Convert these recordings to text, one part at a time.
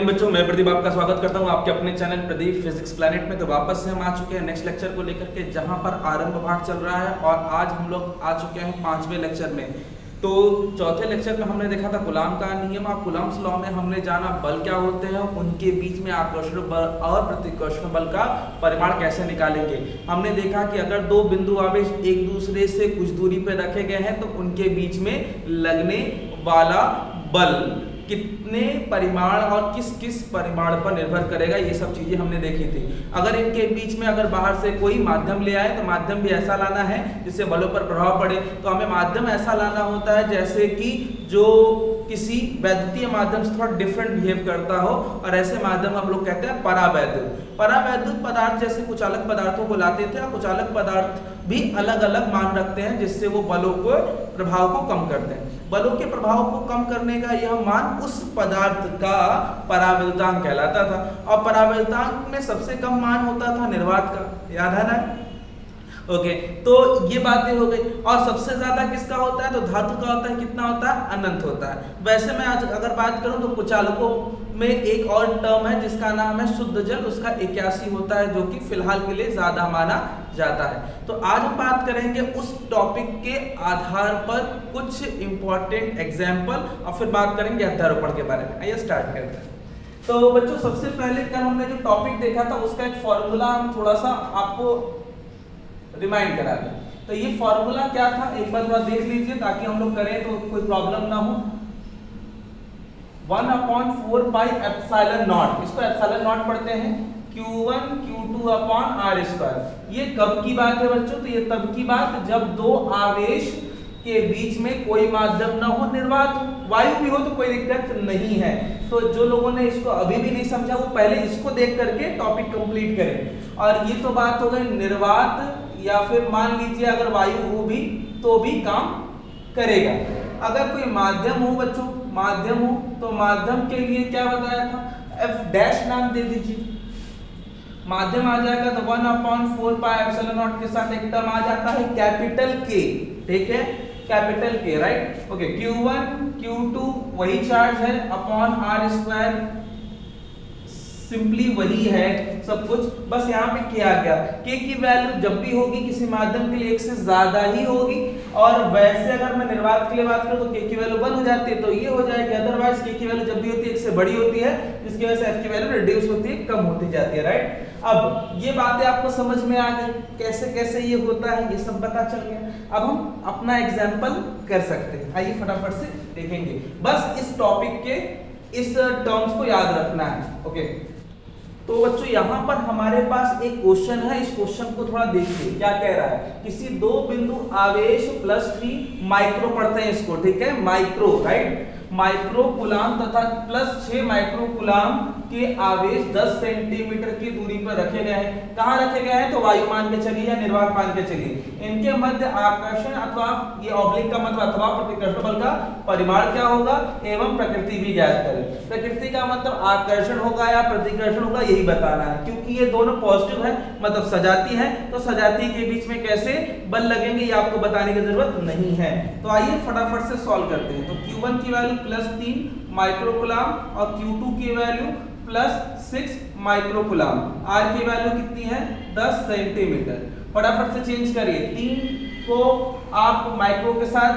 बच्चों, मैं प्रदीप आपका स्वागत करता हूं आपके अपने चैनल प्रदीप फिजिक्स प्लैनेट में। तो वापस से हम आ चुके हैं नेक्स्ट लेक्चर को लेकर के, जहां पर आरंभ भाग चल रहा है और आज हम लोग आ चुके हैं 5वें लेक्चर में। तो चौथे लेक्चर में हमने देखा था कूलाम का नियम और कूलाम्स लॉ में हमने जाना बल क्या होते हैं, उनके बीच में आकर्षण बल और प्रतिकर्षण बल का परिमाण कैसे निकालेंगे। हमने देखा कि अगर दो बिंदु आवेश एक दूसरे से कुछ दूरी पर रखे गए हैं तो उनके बीच में लगने वाला बल कितने परिमाण और किस किस परिमाण पर निर्भर करेगा, ये सब चीजें हमने देखी थी। अगर इनके बीच में अगर बाहर से कोई माध्यम ले आए तो माध्यम भी ऐसा लाना है जिससे बलों पर प्रभाव पड़े। तो हमें माध्यम ऐसा लाना होता है जैसे कि जो किसी वैद्युतीय माध्यम से थोड़ा डिफरेंट बिहेव करता हो, और ऐसे माध्यम हम लोग कहते हैं परावैद्युत। परावैद्युत पदार्थ जैसे कुछ अलग पदार्थों को लाते थे और कुछ अलग पदार्थ भी अलग अलग मान रखते हैं, जिससे वो बलों को प्रभाव को कम करते हैं। बलों के प्रभाव को कम करने का यह मान उस पदार्थ का परावैद्युतांक कहलाता था, और परावैद्युतांक में सबसे कम मान होता था निर्वात का। याद है ना? ओके, तो ये बातें हो गई। और सबसे ज्यादा किसका होता है? तो धातु का होता है। कितना होता है? अनंत होता है। वैसे मैं आज अगर बात करूं तो कुचालकों में एक और टर्म है जिसका नाम है शुद्ध जल, उसका 81 होता है, जो कि फिलहाल के लिए ज्यादा माना जाता है। तो आज हम बात करेंगे उस टॉपिक के आधार पर कुछ इंपॉर्टेंट एग्जाम्पल, और फिर बात करेंगे अध्यारोपण के बारे में। आइए स्टार्ट करते हैं। तो बच्चों, सबसे पहले कल हमने जो टॉपिक देखा था उसका एक फॉर्मूला हम थोड़ा सा आपको रिमाइंड करा दें। तो ये फॉर्मूला क्या था, एक बार थोड़ा देख लीजिए ताकि हम लोग करें तो कोई प्रॉब्लम ना हो। 1/4 पाई एप्सिलॉन नॉट, इसको एप्सिलॉन नॉट पढ़ते हैं, Q1 Q2 upon R square. ये कब की बात है बच्चों? तो ये तब की बात जब दो आवेश के बीच में कोई माध्यम ना हो, निर्वात वायु भी हो तो कोई दिक्कत नहीं है। तो जो लोगों ने इसको अभी भी नहीं समझा वो पहले इसको देख करके टॉपिक कंप्लीट करें। और ये तो बात हो गई निर्वात, या फिर मान लीजिए अगर वायु हो भी तो भी काम करेगा। अगर कोई माध्यम हो बच्चों, माध्यम हो तो माध्यम के लिए क्या बताया था? F डैश नाम दे दीजिए। माध्यम आ जाएगा तो 1/4 पाई एप्सिलॉन नॉट के साथ एक टर्म आ जाता है कैपिटल के। ठीक है, कैपिटल के, राइट? ओके, Q1 Q2 वही चार्ज है अपॉन R स्क्वायर, सिंपली वही है सब कुछ, बस यहाँ पे किया गया। के की वैल्यू जब भी होगी किसी माध्यम के लिए 1 से ज्यादा ही होगी, और वैसे अगर मैं निर्वात के लिए बात करूं तो के की वैल्यू 1 हो जाती है, तो ये हो जाएगी। अदरवाइज के की वैल्यू जब भी होती है 1 से बड़ी होती है, जिसकी वजह से एफ की वैल्यू रिड्यूस होती है, कम होती जाती है, राइट? अब ये बातें आपको समझ में आ गई, कैसे कैसे ये होता है, ये सब पता चल गया। अब हम अपना एग्जाम्पल कर सकते हैं। आइए फटाफट से देखेंगे। बस इस टॉपिक के इस टर्म्स को याद रखना है। ओके, तो बच्चों यहाँ पर हमारे पास एक क्वेश्चन है, इस क्वेश्चन को थोड़ा देखिए क्या कह रहा है। किसी दो बिंदु आवेश +3 माइक्रो पढ़ते हैं इसको, ठीक है, माइक्रो, राइट? माइक्रो कूलाम तथा +6 माइक्रो कूलाम के आवेश 10 सेंटीमीटर की दूरी पर रखे गए हैं। कहाँ रखे गए हैं? तो वायु मान के चलिए या निर्वात मान के चलिए। इनके मध्य आकर्षण अथवा ये ऑब्लिक का मतलब अथवा प्रतिकर्षण बल का परिमाण क्या होगा एवं प्रकृति भी ज्ञात करें। प्रकृति का मतलब आकर्षण होगा या प्रतिकर्षण होगा, यही बताना है। क्योंकि ये दोनों पॉजिटिव है, मतलब सजाती है, तो सजाती के बीच में कैसे बल लगेंगे ये आपको बताने की जरूरत नहीं है। तो आइए फटाफट से सॉल्व करते हैं। तो Q1 की वैल्यू +3 माइक्रो कूलाम और Q2 की वैल्यू +6 माइक्रो कूलाम। R की वैल्यू कितनी है? 10 सेंटीमीटर। फटाफट से चेंज करिए, 3 को आप माइक्रो के साथ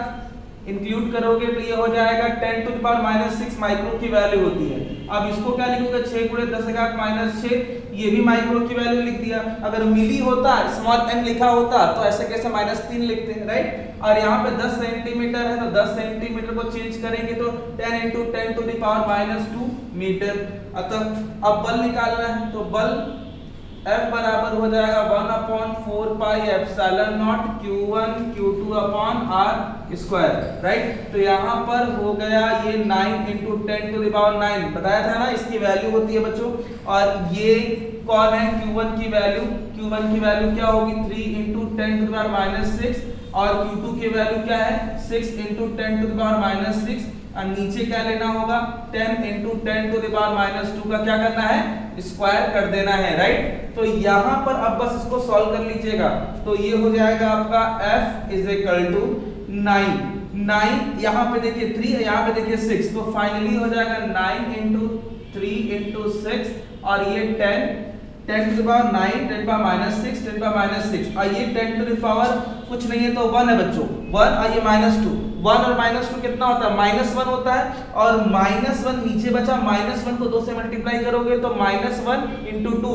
इंक्लूड करोगे तो ये हो जाएगा 10⁻⁻6 माइक्रो की वैल्यू होती है। अब इसको क्या लिखोगे? 6 × 10⁻⁻6, ये भी माइक्रो की वैल्यू लिख दिया। अगर मिली होता, स्मॉल m लिखा होता तो ऐसे कैसे -3 लिखते हैं, राइट? और यहाँ पे 10 सेंटीमीटर है तो 10 सेंटीमीटर को चेंज करेंगे तो 10 × 10⁻2 मीटर। अतः अब बल निकालना है, तो बल F बराबर हो जाएगा 1/4 pi epsilon not Q1 Q2 upon R square, right? तो यहाँ पर हो गया ये 9 × 10⁹ बताया था ना, इसकी वैल्यू होती है बच्चों। और ये कौन है? Q1 की वैल्यू, Q1 की वैल्यू क्या होगी? 3 × 10⁻6, और Q2 की वैल्यू क्या है? 6 × 10⁻6, और नीचे क्या लेना होगा? 10 × 10⁻2 का क्या करना है? स्क्वायर कर देना है, राइट? तो यहाँ पर अब बस इसको सॉल्व कर लीजिएगा। तो ये हो जाएगा आपका F = 9 यहाँ पे देखिए 3, यहाँ पे देखिए 6, तो फाइनली हो जाएगा 9 × 3 into 6 और ये 10 to the power 9, 10 to the power -6, 10 to the power -6 और ये 10 to the power कुछ नहीं है तो 1 है बच्चों, 1 और ये -2, 1 और -2 कितना होता है, -1 होता है और -1 नीचे बचा, -1 को 2 से मल्टीप्लाई करोगे तो -1 into 2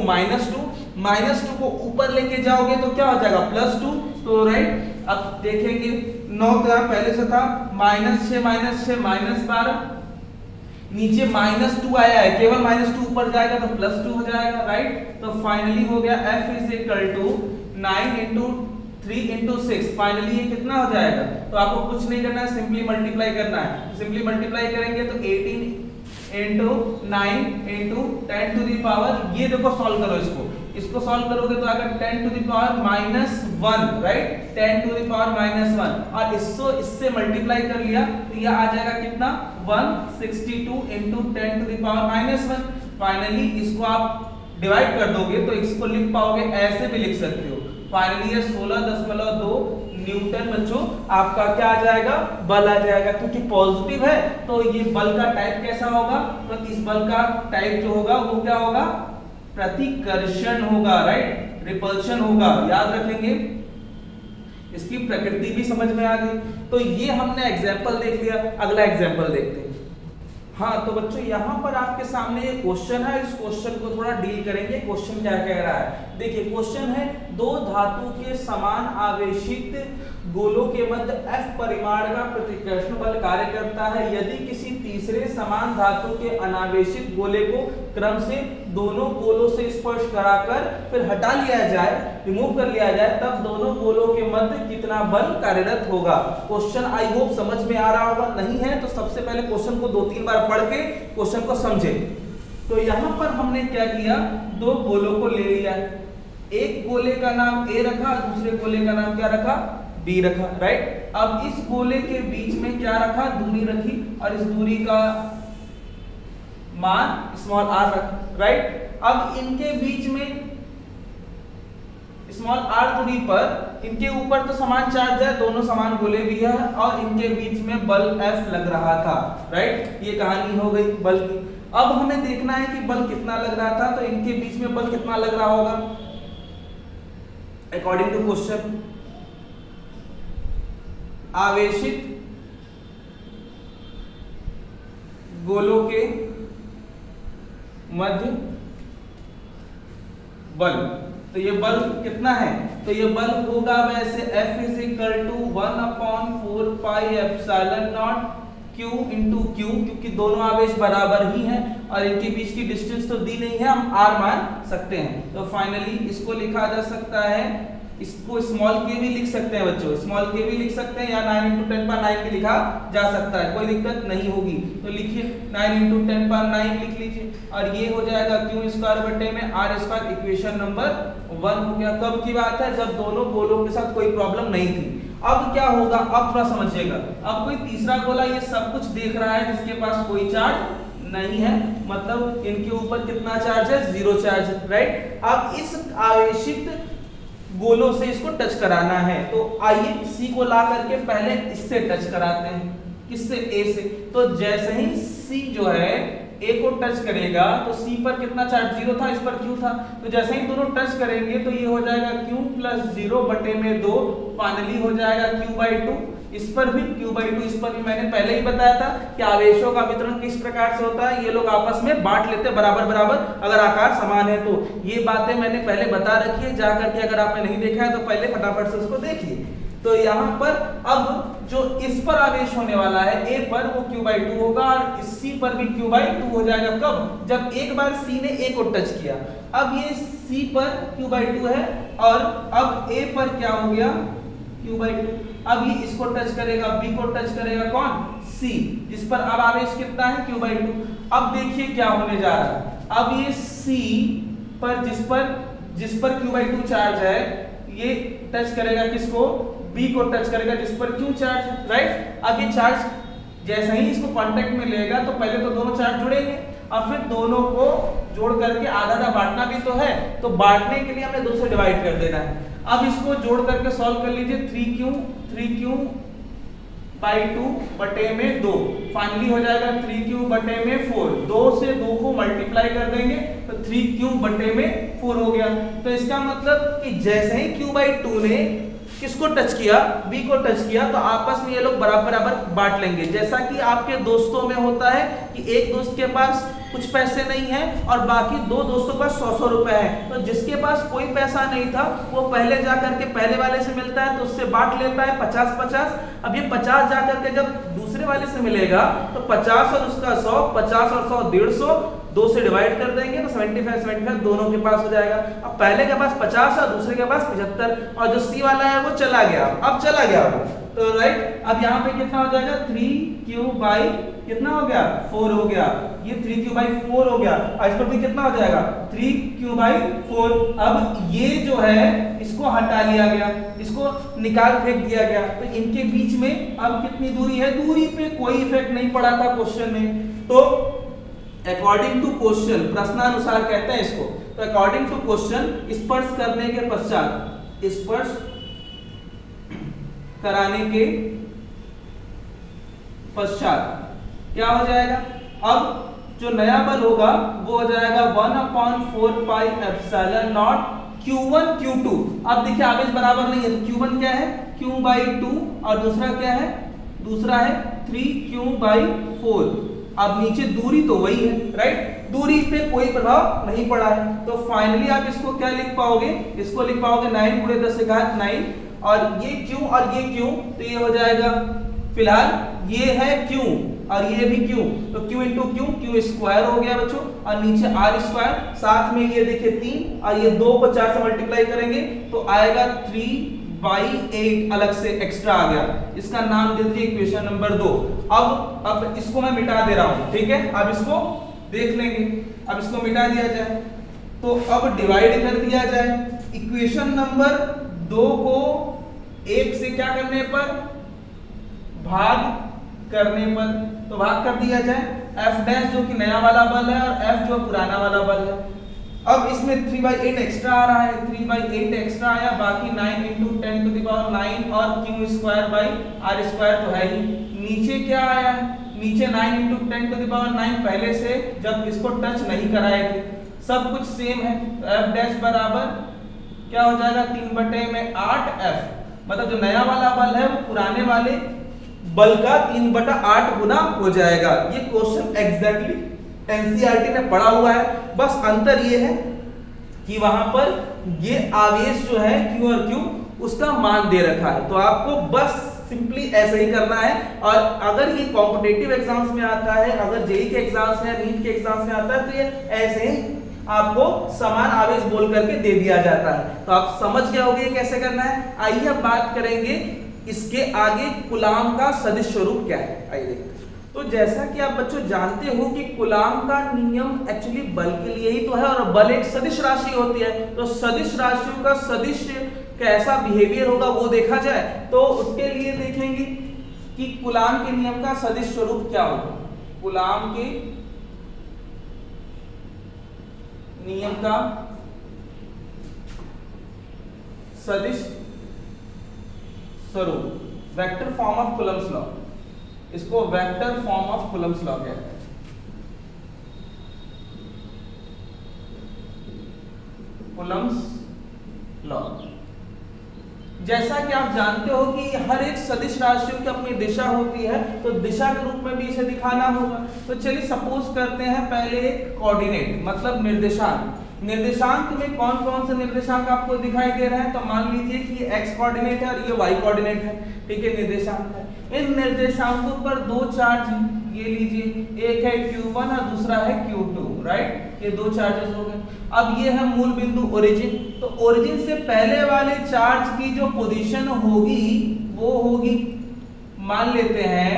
-2 को ऊपर लेके जाओगे तो क्या हो जाएगा +2। तो राइट, अब देखेंगे 9 का पहले से था -6 -12, नीचे -2 आया है, केवल -2 ऊपर जाएगा तो +2 हो जाएगा, राइट। तो फाइनली हो गया f is equal to 9 into 3 into 6, finally ये कितना हो जाएगा, तो आपको कुछ नहीं करना है, सिंपली मल्टीप्लाई करना है। सिंपली मल्टीप्लाई करेंगे तो 18 into 9 into 10 to the power, ये देखो सॉल्व करो इसको सॉल्व करोगे तो अगर 10 to the power -1, right, 10 to the power -1 और इससे मल्टीप्लाई कर लिया तो ये आ जाएगा कितना 162 into 10 to the power -1। Finally इसको आप डिवाइड कर दोगे तो इसको लिख पाओगे, ऐसे भी लिख सकते हो। फाइनली ये 16.2 न्यूटन बच्चों आपका क्या आ जाएगा, बल आ जाएगा, क्योंकि पॉजिटिव है तो ये बल का टाइप कैसा होगा, तो इस बल का टाइप जो होगा वो क्या होगा, प्रतिकर्षण होगा, राइट, रिपल्शन होगा, याद रखेंगे। इसकी प्रकृति भी समझ में आ गई। तो ये हमने एग्जाम्पल देख लिया, अगला एग्जाम्पल देखते हैं। हाँ तो बच्चों यहाँ पर आपके सामने ये क्वेश्चन है, इस क्वेश्चन को थोड़ा डील करेंगे। क्वेश्चन क्या कह रहा है, देखिए क्वेश्चन है, दो धातु के समान आवेशित गोलों के मध्य F परिमाण का प्रतिकर्षण बल कार्य करता है यदि किसी तीसरे समान धातु के अनावेशित गोले को क्रम से दोनों गोलों से स्पर्श कराकर फिर हटा लिया जाए, रिमूव कर लिया जाए, तब दोनों गोलों के मध्य कितना बल कार्यरत होगा। क्वेश्चन आई होप समझ में आ रहा होगा, नहीं है तो सबसे पहले क्वेश्चन को 2-3 बार पढ़ के क्वेश्चन को समझे। तो यहाँ पर हमने क्या किया, दो गोलों को ले लिया, एक गोले का नाम A रखा, दूसरे गोले का नाम क्या रखा, B रखा, राइट। अब इस गोले के बीच में क्या रखा, दूरी रखी और इस दूरी का मान स्मॉल r रखा, राइट। अब इनके बीच में स्मॉल r दूरी पर इनके ऊपर तो समान चार्ज है, दोनों समान गोले भी है और इनके बीच में बल F लग रहा था, राइट। ये कहानी हो गई बल की। अब हमें देखना है कि बल कितना लग रहा था, तो इनके बीच में बल कितना लग रहा होगा अकॉर्डिंग टू क्वेश्चन। आवेशित गोलों के मध्य बल, तो ये बल कितना है, तो ये बल होगा वैसे F is equal to 1/4 pi epsilon not Q into Q, क्योंकि दोनों आवेश बराबर ही हैं और इनके बीच की डिस्टेंस तो दी नहीं है, हम r मान सकते हैं। तो फाइनली इसको लिखा जा सकता है, इसको स्मॉल k भी लिख सकते हैं बच्चों, स्मॉल k भी लिख सकते हैं या 9 × 10⁹ भी लिखा जा सकता है, कोई दिक्कत नहीं होगी। तो लिखिए 9 × 10⁹ लिख लीजिए और ये हो जाएगा q² में r², इक्वेशन नंबर 1 हो गया। कब की बात है, जब दोनों गोलों के साथ कोई प्रॉब्लम नहीं थी। अब क्या होगा, अब थोड़ा समझिएगा, अब कोई तीसरा गोला ये सब कुछ देख रहा है जिसके पास कोई चार्ज नहीं है, मतलब इनके ऊपर कितना चार्ज है, 0 चार्ज, राइट। अब इस आवेशित गोलों से इसको टच कराना है, तो आइए C को ला करके पहले इससे टच कराते हैं, किससे, A से। तो जैसे ही C जो है A को टच करेगा तो C पर कितना चार्ज, 0 था, इस पर Q था, तो जैसे ही दोनों टच करेंगे तो ये हो जाएगा Q + 0/2, फाइनली हो जाएगा Q/2। इस पर भी Q/2, इस पर भी मैंने पहले ही बताया था कि आवेशों का वितरण किस प्रकार से होता है, ये लोग आपस में बांट लेते हैं बराबर बराबर, अगर आकार समान है तो। ये बातें मैंने पहले बता रखी है, जाकर के अगर आपने नहीं देखा है तो पहले फटाफट से उसको देखिए। तो यहाँ पर अब जो इस पर आवेश होने वाला है A पर, वो Q/2 होगा और इस C पर भी Q/2 हो जाएगा। कब, जब एक बार C ने A को टच किया, अब ये C पर Q/2 है और अब A पर क्या हो गया, Q/2। अब ये इसको टच करेगा, B को टच करेगा, कौन, C, जिस पर अब आवेश कितना है, Q/2। अब देखिए क्या होने जा रहा है, अब ये C पर जिस पर Q/2 चार्ज है, ये टच करेगा किसको, B को टच करेगा जिस पर Q चार्ज है, राइट। अब ये चार्ज जैसे ही इसको कांटेक्ट में लेगा तो पहले तो दोनों चार्ज जुड़ेंगे और फिर दोनों को जोड़ करके आधा आधा बांटना भी तो है, तो बांटने के लिए हमें 2 से डिवाइड कर देना है। अब इसको जोड़ करके सॉल्व कर लीजिए, 3Q बाई 2 बटे में 2, फाइनली हो जाएगा 3 क्यूब बटे में 4, 2 से 2 को मल्टीप्लाई कर देंगे तो 3 क्यूब बटे में 4 हो गया। तो इसका मतलब कि जैसे ही q बाई 2 ने किसको टच किया, b को टच किया, तो आपस में ये लोग बराबर बराबर बांट लेंगे। जैसा कि आपके दोस्तों में होता है कि एक दोस्त के पास कुछ पैसे नहीं है और बाकी दो दोस्तों के पास 100-100 रुपए है, तो जिसके पास कोई पैसा नहीं था वो पहले जाकर के पहले वाले से मिलता है तो उससे बांट लेता है 50-50। अब ये 50 जाकर के जब दूसरे वाले से मिलेगा तो 50 और उसका 100, 50 और 100 150, 2 से डिवाइड कर देंगे तो 75 दोनों के पास हो जाएगा। अब पहले के पास 50 और दूसरे के पास 75 और जो सी वाला है वो चला गया, अब चला गया वो, तो राइट। अब यहाँ पे कितना हो जाएगा 3q बाई कितना हो गया 4 हो गया, ये 3q बाई 4 हो गया। इस पर भी कितना हो जाएगा 3q बाई 4। अब ये जो है इसको हटा लिया गया, इसको निकाल फेंक दिया गया, तो इनके बीच में अब कितनी दूरी है, दूरी पे कोई इफेक्ट नहीं पड़ा था क्वेश्चन में। तो अकॉर्डिंग टू क्वेश्चन, प्रश्नानुसार कहते हैं इसको, तो अकॉर्डिंग टू क्वेश्चन स्पर्श करने के पश्चात, स्पर्श कराने के पश्चात क्या हो जाएगा, अब जो नया बल होगा वो हो जाएगा 1/4 pi epsilon not q1 q2। अब देखिए आवेश बराबर नहीं है तो q1 क्या है q बाई 2 और दूसरा क्या है, दूसरा है 3q बाई 4। अब नीचे दूरी तो वही है, राइट, दूरी पे कोई प्रभाव नहीं पड़ा है। तो फाइनली आप इसको क्या लिख पाओगे, इसको लिख पाओगे 9 × 10 की घात 9, और ये q और ये q, तो ये हो जाएगा, फिलहाल ये है q और ये भी q, तो q इंटू q स्क्वायर हो गया बच्चों, और नीचे r स्क्वायर, साथ में ये देखिए 3 और ये 2 को 4 से मल्टीप्लाई करेंगे तो आएगा 3/8 अलग से एक्स्ट्रा आ गया, इसका नाम दे दीजिए इक्वेशन नंबर 2। अब इसको मैं मिटा दे रहा हूं, ठीक है, अब इसको देख लेंगे। अब इसको मिटा दिया जाए तो अब डिवाइड कर दिया जाए, इक्वेशन नंबर 2 को 1 से क्या करने पर, भाग करने पर, तो भाग कर दिया जाए, f डैश जो कि नया वाला बल है और f जो पुराना वाला बल है। अब इसमें 3/8 एक्स्ट्रा आ रहा है, 3/8 एक्स्ट्रा आया, बाकी 9 × 10⁹ और q square by r square तो है ही। नीचे क्या आया है, नीचे 9 × 10⁹ पहले से जब इसको टच नहीं कराए थे, सब कुछ सेम है, तो f डैश बराबर क्या हो जाएगा 3/8f, मतलब जो नया वाला बल है वो पुराने वाले बल का 3/8 गुना हो जाएगा। ये क्वेश्चन एग्जैक्टली एनसीईआरटी में पढ़ा हुआ है, बस अंतर ये है कि वहां पर ये आवेश जो है q और q उसका मान दे रखा है, तो आपको बस सिंपली ऐसे ही करना है। और अगर ये कॉम्पिटिटिव एग्जाम्स में आता है, अगर जेईई के एग्जाम्स में, नीट के एग्जाम्स में आता है, तो ये ऐसे ही आपको समान आवेश बोल करके दे दिया जाता है। तो आप समझ गए होंगे कैसे करना है। आइए अब बात करेंगे इसके आगे कूलाम का सदिश स्वरूप क्या है, आइए देखते हैं। तो जैसा कि आप बच्चों जानते हो कि कूलाम का नियम एक्चुअली बल के लिए ही तो है, और बल एक सदिश राशि होती है, तो सदिश राशियों का सदिश कैसा बिहेवियर होगा वो देखा जाए, तो उसके लिए देखेंगे कि कूलाम के नियम का सदिश स्वरूप क्या होगा। कूलाम के नियम का सदिश स्वरूप, vector form of Coulomb's law, इसको vector form of Coulomb's law कहते हैं। कूलम्स लॉ, जैसा कि आप जानते हो कि हर एक सदिश राशियों की अपनी दिशा होती है, तो दिशा के रूप में भी इसे दिखाना होगा। तो चलिए सपोज करते हैं पहले एक कोऑर्डिनेट मतलब निर्देशांक, निर्देशांक में कौन कौन से निर्देशांक आपको दिखाई दे रहे हैं, तो मान लीजिए कि ये x कोऑर्डिनेट है और ये y कोऑर्डिनेट है, ठीक है, निर्देशांक है। इन निर्देशांकों पर दो चार्ज ये लीजिए, एक है q1 और दूसरा है q2, राइट, ये दो चार्जेस हो गए। अब ये है मूल बिंदु ओरिजिन, तो ओरिजिन से पहले वाले चार्ज की जो पोजीशन होगी वो होगी, मान लेते हैं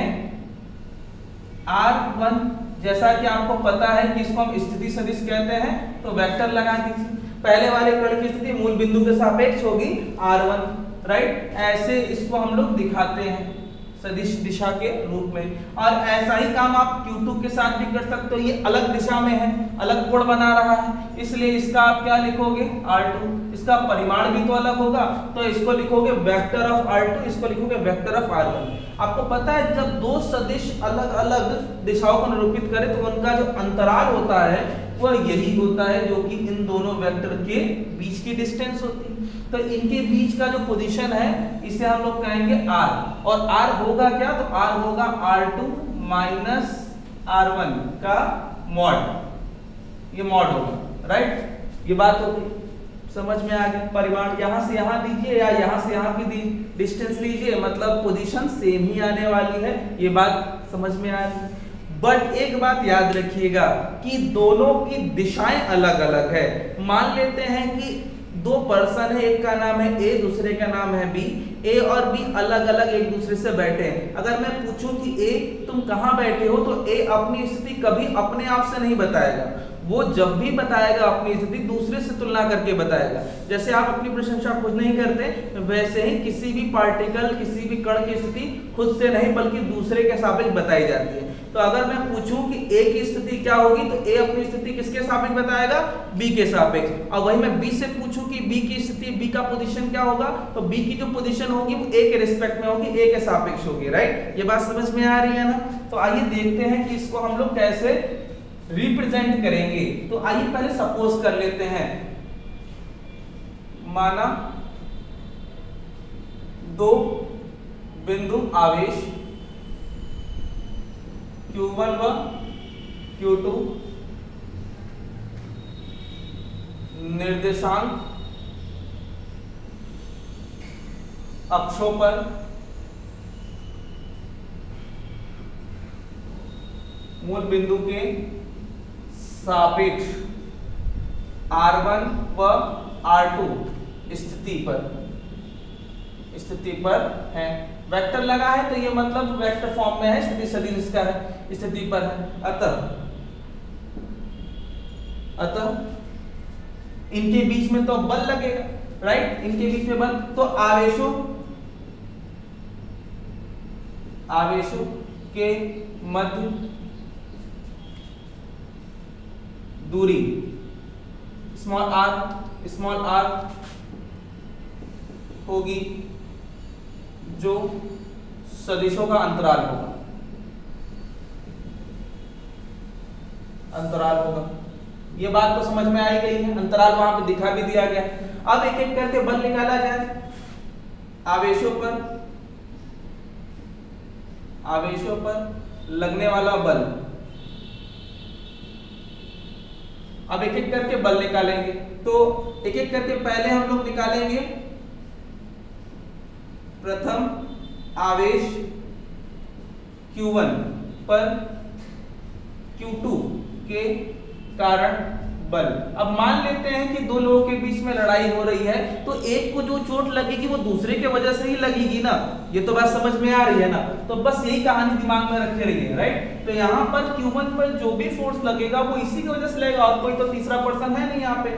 r1, जैसा कि आपको पता है कि इसको हम स्थिति सदिश कहते हैं, तो वेक्टर लगा दीजिए, पहले वाले कण की स्थिति मूल बिंदु के सापेक्ष होगी r1, राइट, ऐसे इसको हम लोग दिखाते हैं। सदिश दिशा के रूप में। और ऐसा ही काम आप Q2 के साथ भी कर सकते हो। ये अलग दिशा में है, अलग कोण बना रहा है, इसलिए इसका आप क्या लिखोगे R2। इसका परिमाण भी तो अलग होगा, तो इसको लिखोगे वेक्टर ऑफ R2, इसको लिखोगे वेक्टर ऑफ R1। आपको पता है जब दो सदिश अलग अलग दिशाओं को निरूपित करें तो उनका जो अंतराल होता है वह यही होता है जो कि इन दोनों वेक्टर के बीच की डिस्टेंस होती है। तो इनके बीच का जो पोजीशन है इसे हम लोग कहेंगे R, और R होगा क्या, तो R होगा R2 माइनस R1 का मॉड, ये मॉड होगा, राइट। ये बात होगी, समझ में आ गया। परिमाण यहां से यहां दीजिए या यहां से यहां की डिस्टेंस लीजिए, मतलब पोजीशन सेम ही आने वाली है, ये बात समझ में आ रही है। बट एक बात याद रखिएगा कि दोनों की दिशाएं अलग अलग है। मान लेते हैं कि दो पर्सन है, एक का नाम है ए, दूसरे का नाम है बी। ए और बी अलग अलग एक दूसरे से बैठे हैं। अगर मैं पूछूं कि ए तुम कहां बैठे हो, तो ए अपनी स्थिति कभी अपने आप से नहीं बताएगा, वो जब भी बताएगा अपनी स्थिति दूसरे से तुलना करके बताएगा। जैसे आप अपनी प्रशंसा खुद नहीं करते, वैसे ही किसी भी पार्टिकल, किसी भी कण की स्थिति खुद से नहीं बल्कि दूसरे के सापेक्ष बताई जाती है। तो अगर मैं पूछूं कि ए की स्थिति क्या होगी, तो ए अपनी स्थिति किसके सापेक्ष बताएगा, बी के सापेक्ष। और वही मैं बी से पूछूं कि बी की स्थिति, बी का पोजीशन क्या होगा, तो बी की जो पोजीशन होगी वो ए के रिस्पेक्ट में होगी, ए के सापेक्ष होगी, राइट। ये बात समझ में आ रही है ना। तो आइए देखते हैं कि इसको हम लोग कैसे रिप्रेजेंट करेंगे। तो आइए पहले सपोज कर लेते हैं, माना दो बिंदु आवेश Q1 व Q2 निर्देशांक अक्षों पर मूल बिंदु के सापेक्ष R1 व R2 स्थिति पर है। वेक्टर लगा है तो ये मतलब वेक्टर फॉर्म में है, स्थिति सदिश इसका है, स्थिति पर है। अतः इनके बीच में तो बल लगेगा, राइट। इनके बीच में बल, तो आवेशों के मध्य दूरी स्मॉल r होगी जो सदिशों का अंतराल होगा। ये बात तो समझ में आई गई है, अंतराल वहां पे दिखा भी दिया गया। अब एक एक करके बल निकाला जाए। आवेशों पर लगने वाला बल, अब एक एक करके बल निकालेंगे। तो एक एक करके पहले हम लोग निकालेंगे प्रथम आवेश Q1 पर Q2 के कारण बल। अब मान लेते हैं कि दो लोगों के बीच में लड़ाई हो रही है, तो एक को जो चोट लगेगी वो दूसरे के वजह से ही लगेगी ना, ये तो बात समझ में आ रही है ना। तो बस यही कहानी दिमाग में रखे रहिए, राइट। तो यहाँ पर Q1 पर जो भी फोर्स लगेगा वो इसी की वजह से लगेगा, और कोई तो तीसरा पर्सन है नहीं यहाँ पे,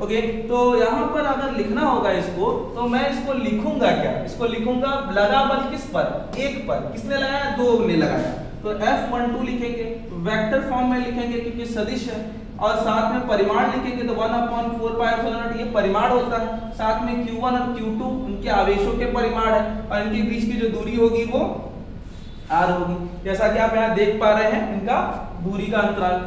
ओके। तो यहाँ पर अगर लिखना होगा इसको, तो मैं इसको लिखूंगा क्या, इसको लिखूंगा लगा बल किस पर, एक पर। किसने लगाया, दो ने लगाया, तो F12 लिखेंगे, वेक्टर फॉर्म में लिखेंगे क्योंकि सदिश है, और साथ में परिमाण लिखेंगे तो 1/4πε0 ये परिमाण होता है। साथ में Q1 और Q2 उनके आवेशों के परिमाण है, और इनके बीच की जो दूरी होगी वो R होगी, जैसा कि आप यहाँ देख पा रहे हैं, इनका दूरी का अंतराल।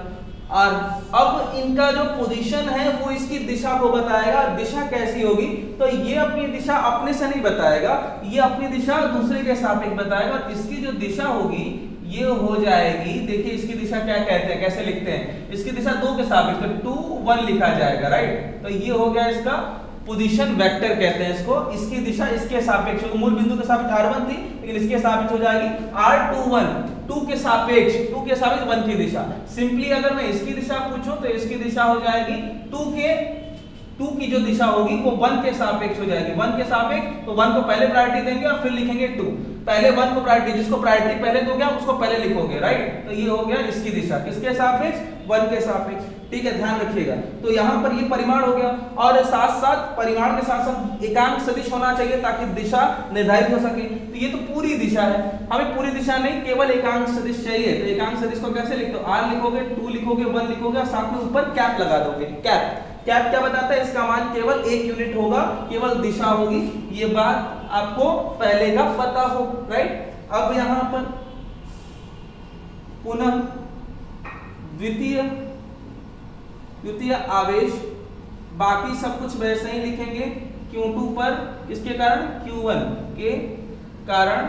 और अब इनका जो पोजीशन है वो इसकी दिशा को बताएगा। दिशा कैसी होगी, तो ये अपनी दिशा अपने से नहीं बताएगा, ये अपनी दिशा दूसरे के सापेक्ष बताएगा। और इसकी जो दिशा होगी ये हो जाएगी, देखिए इसकी दिशा क्या कहते हैं, कैसे लिखते हैं, इसकी दिशा 2 के सापेक्ष, तो 2 1 लिखा जाएगा, राइट। तो ये हो गया इसका पोजीशन वेक्टर कहते हैं इसको। इसकी दिशा इसके सापेक्ष, मूल बिंदु के सापेक्ष R1 थी, लेकिन इसके सापेक्ष हो जाएगी R21, 2 के सापेक्ष 1 की दिशा। सिंपली अगर मैं इसकी दिशा पूछूं तो इसकी दिशा हो जाएगी 2 की जो दिशा होगी वो 1 के सापेक्ष हो जाएगी। 1 के सापेक्ष, तो 1 को पहले प्रायोरिटी देंगे और फिर लिखेंगे 2। पहले 1 को प्रायोरिटी, जिसको प्रायोरिटी पहले दोगे आप उसको पहले लिखोगे, राइट। तो ये हो गया इसकी दिशा, किसके सापेक्ष, 1 के सापेक्ष। ठीक है, ध्यान रखिएगा। तो यहाँ पर ये परिमाण हो गया, और साथ साथ परिमाण के साथ साथ एकांक सदिश होना चाहिए ताकि दिशा निर्धारित हो सके। तो ये तो पूरी दिशा है, हमें पूरी दिशा नहीं, केवल एकांक सदिश चाहिए। तो एकांक सदिश को कैसे लिखते हो, r लिखोगे, 2 लिखोगे, 1 लिखोगे, और साथ में ऊपर कैप लगा दोगे। कैप कैप क्या बताता है, इसका मान केवल 1 यूनिट होगा, केवल दिशा होगी। ये बात आपको पहले का पता हो, राइट। अब यहां पर पुनः द्वितीय आवेश, बाकी सब कुछ वैसे ही लिखेंगे। Q2 पर किसके कारण, Q1 के कारण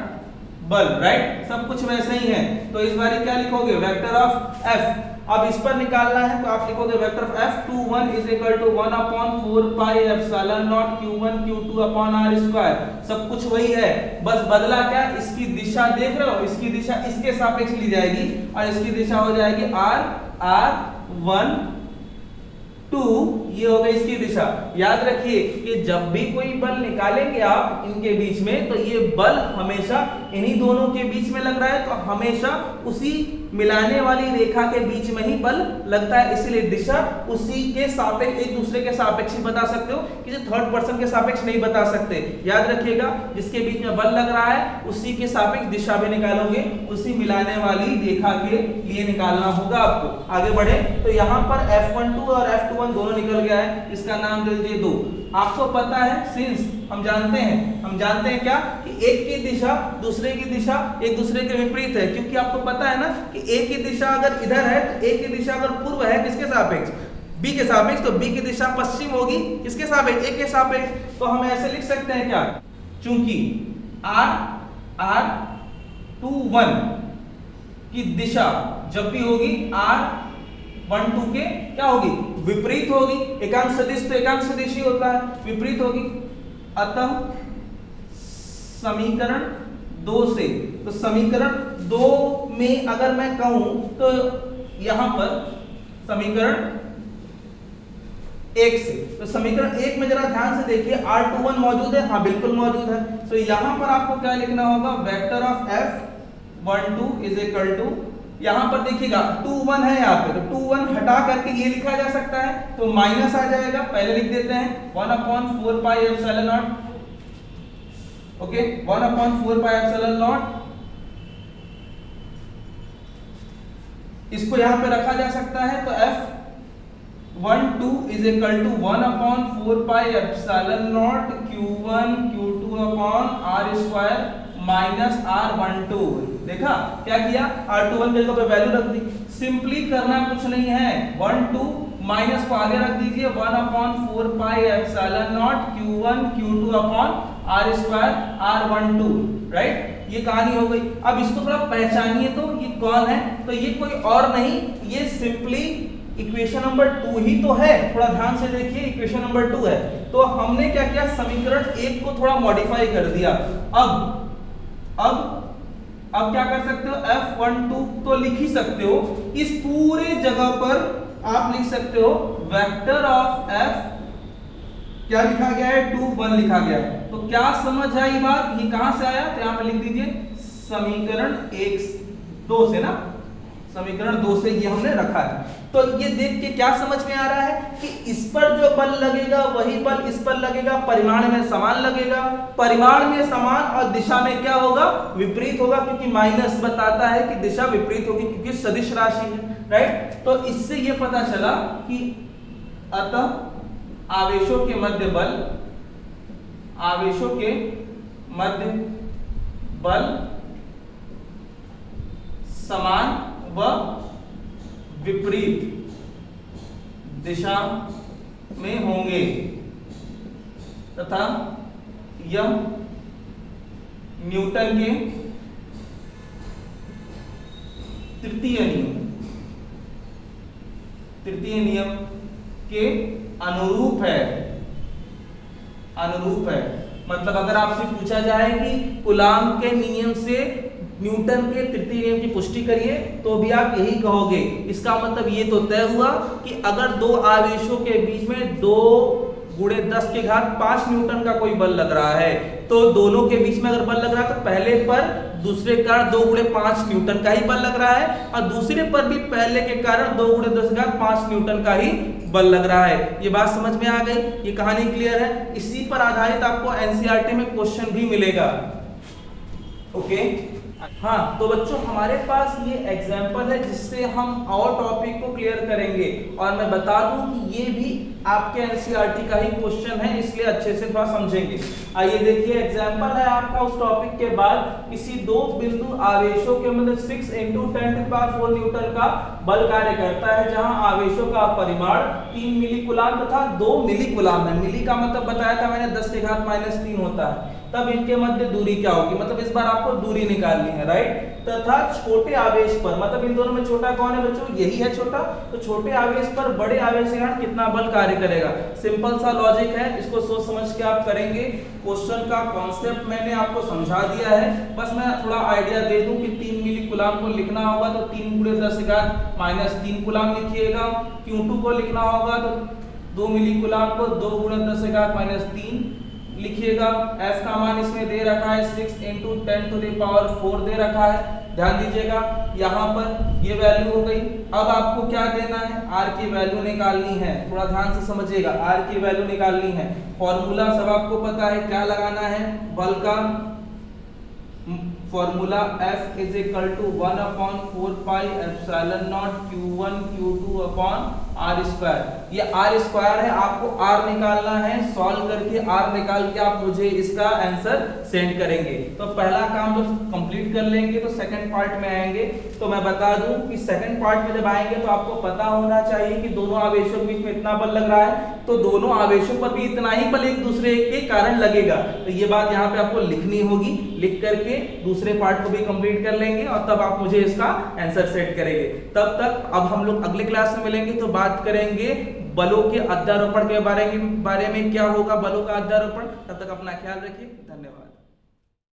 बल, राइट, सब कुछ वैसे ही है। तो इस बार क्या लिखोगे, वेक्टर ऑफ F। अब इस पर निकालना है तो आप लिखोगे vector of F21 is equal to 1/4 pi epsilon not Q1 Q2 upon r square. सब कुछ वही है, बस बदला क्या, इसकी दिशा देख रहे हो, इसकी दिशा इसके सापेक्ष ली जाएगी और इसकी दिशा हो जाएगी r1 2, ये हो गई इसकी दिशा। याद रखिए कि जब भी कोई बल निकालेंगे आप इनके बीच में, तो ये बल हमेशा इन्हीं दोनों के बीच में लग रहा है, तो हमेशा उसी मिलाने वाली रेखा के बीच में ही बल लगता है। इसलिए दिशा उसी के सापेक्ष, एक दूसरे के सापेक्ष ही बता सकते हो, किसी थर्ड पर्सन के सापेक्ष नहीं बता सकते। याद रखिएगा, जिसके बीच में बल लग रहा है उसी के सापेक्ष दिशा भी निकालोगे, उसी मिलाने वाली रेखा के लिए निकालना होगा आपको। आगे बढ़े तो यहाँ पर F12 और F21 दोनों निकल गया है, इसका नाम दे दीजिए 2। आपको पता है, सिंस हम जानते हैं क्या कि एक की दिशा दूसरे की दिशा एक दूसरे के विपरीत है, क्योंकि आपको पता है ना कि एक की दिशा अगर इधर है तो एक की दिशा अगर पूर्व है किसके सापेक्ष, B के सापेक्ष, तो B की दिशा पश्चिम होगी किसके सापेक्ष, A के सापेक्ष। तो हम ऐसे लिख सकते हैं क्या, चूंकि R21 की दिशा जब भी होगी R12 के क्या होगी, विपरीत होगी। एकांक सदिश तो एकांक सदिश ही होता है, विपरीत होगी। अतः समीकरण 2 से, तो समीकरण 2 में अगर मैं कहूं तो यहां पर समीकरण 1 से, तो समीकरण 1 में जरा ध्यान से देखिए, R21 मौजूद है, हाँ बिल्कुल मौजूद है। तो यहां पर आपको क्या लिखना होगा, vector of F12 is equal to, यहां पर देखिएगा 2 1 है यहाँ पे, तो 2 1 हटा करके ये लिखा जा सकता है, तो माइनस आ जाएगा, पहले लिख देते हैं 1/4 pi epsilon not, okay, 1/4 pi epsilon not, इसको यहां पे रखा जा सकता है। तो F12 is equal to 1/4 pi epsilon not Q1 Q2 upon r square minus R12। देखा क्या किया, R21 की जगह पे वैल्यू रख दी। सिंपली करना कुछ नहीं है, 1 2 माइनस को आगे रख दीजिए, 1/4 pi epsilon not Q1 Q2 upon r square R12, right. ये कहानी हो गई। अब इसको थोड़ा पहचानिए, तो ये कौन है, तो ये कोई और नहीं, ये सिंपली इक्वेशन नंबर 2 ही तो है। थोड़ा ध्यान से देखिए, इक्वेशन नंबर 2 है। तो हमने क्या किया, समीकरण 1 को थोड़ा मॉडिफाई कर दिया। अब क्या कर सकते हो, F12 तो लिख ही सकते हो, इस पूरे जगह पर आप लिख सकते हो वेक्टर ऑफ F, क्या लिखा गया है, 2 1 लिखा गया है। तो क्या समझ आई बात, ये कहां से आया, तो यहां पे लिख दीजिए समीकरण 2 से ना, समीकरण 2 से ये हमने रखा है। तो ये देख के क्या समझ में आ रहा है कि इस पर जो बल लगेगा वही बल इस पर लगेगा, परिमाण में समान लगेगा, परिमाण में समान और दिशा में क्या होगा, विपरीत होगा, क्योंकि माइनस बताता है कि दिशा विपरीत होगी, क्योंकि सदिश राशि है, राइट। तो इससे ये पता चला कि अतः आवेशों के मध्य बल समान व विपरीत दिशा में होंगे तथा यह न्यूटन के तृतीय नियम के अनुरूप है। मतलब अगर आपसे पूछा जाए कि कूलॉम के नियम से न्यूटन के तृतीय नियम की पुष्टि करिए, तो भी आप यही कहोगे। इसका मतलब ये तो तय हुआ कि अगर दो आवेशों के बीच में दो गुणे 10 के घात 5 न्यूटन का कोई बल लग रहा है, तो दोनों के बीच में अगर बल लग रहा है तो पहले पर दूसरे के कारण 2 गुणे 5 न्यूटन का ही बल लग रहा है, और दूसरे पर भी पहले के कारण 2 गुणे 10 के घात 5 न्यूटन का ही बल लग रहा है। ये बात समझ में आ गई, ये कहानी क्लियर है। इसी पर आधारित आपको एनसीईआरटी में क्वेश्चन भी मिलेगा। ओके हाँ, तो बच्चों हमारे पास ये एग्जाम्पल है जिससे हम और टॉपिक को क्लियर करेंगे, और मैं बता दूं कि ये भी आपके एनसीईआरटी का ही क्वेश्चन है, इसलिए अच्छे से थोड़ा समझेंगे। आइए देखिए, एग्जाम्पल है आपका उस टॉपिक के बाद, किसी दो बिंदु आवेशों के मतलब 6 × 10⁴ न्यूटन का बल कार्य करता है, जहां आवेशों का परिमाण 3 मिली कूलाम तथा 2 मिली कूलाम है। मिली का मतलब बताया था मैंने 10 के घात -3 होता है। तब इनके मध्य दूरी क्या होगी, मतलब इस बार आपको दूरी निकालनी है, राइट। तथा छोटे आवेश पर, मतलब इन दोनों में छोटा कौन है बच्चों, यही है छोटा, तो छोटे आवेश पर बड़े आवेश के कारण कितना बल कार्य करेगा। सिंपल सा लॉजिक है, इसको सोच समझ के आप करेंगे। क्वेश्चन का कॉन्सेप्ट मैंने आपको समझा दिया है, बस मैं थोड़ा आइडिया दे दूं कि 3 मिली कूलाम को लिखना होगा तो 3 × 10 के घात -3 कूलाम लिखिएगा। Q2 को लिखना होगा तो 2 मिली कूलाम को 2 × 10 के घात -3 लिखिएगा। F का मान इसमें दे रखा है 6 × 10⁴ दे रखा है, ध्यान दीजिएगा। यहाँ पर ये वैल्यू हो गई। अब आपको क्या देना है, R की वैल्यू निकालनी है, थोड़ा ध्यान से समझिएगा। R की वैल्यू निकालनी है, फॉर्मूला सब आपको पता है, क्या लगाना है, बल का formula F = 1/4πε0 Q1 Q2 R²। ये R² है, आपको R निकालना है। सॉल्व करके R निकाल के आप मुझे इसका आंसर सेंड करेंगे। तो पहला काम जब कंप्लीट कर लेंगे तो सेकंड पार्ट में आएंगे। तो मैं बता दूं कि सेकंड पार्ट में जब आएंगे तो आपको पता होना चाहिए कि दोनों आवेशों के बीच में इतना बल लग रहा है, तो दोनों आवेशों पर भी इतना ही बल एक दूसरे के कारण लगेगा। तो ये बात यहाँ पे आपको लिखनी होगी, लिख करके दूसरे पार्ट को भी कंप्लीट कर लेंगे और तब आप मुझे इसका आंसर सेट करेंगे। तब तक अब हम लोग अगले क्लास में मिलेंगे तो बात करेंगे बलों के अध्यारोपण के बारे में क्या होगा, बलों का अध्यारोपण। तब तक अपना ख्याल रखिए, धन्यवाद।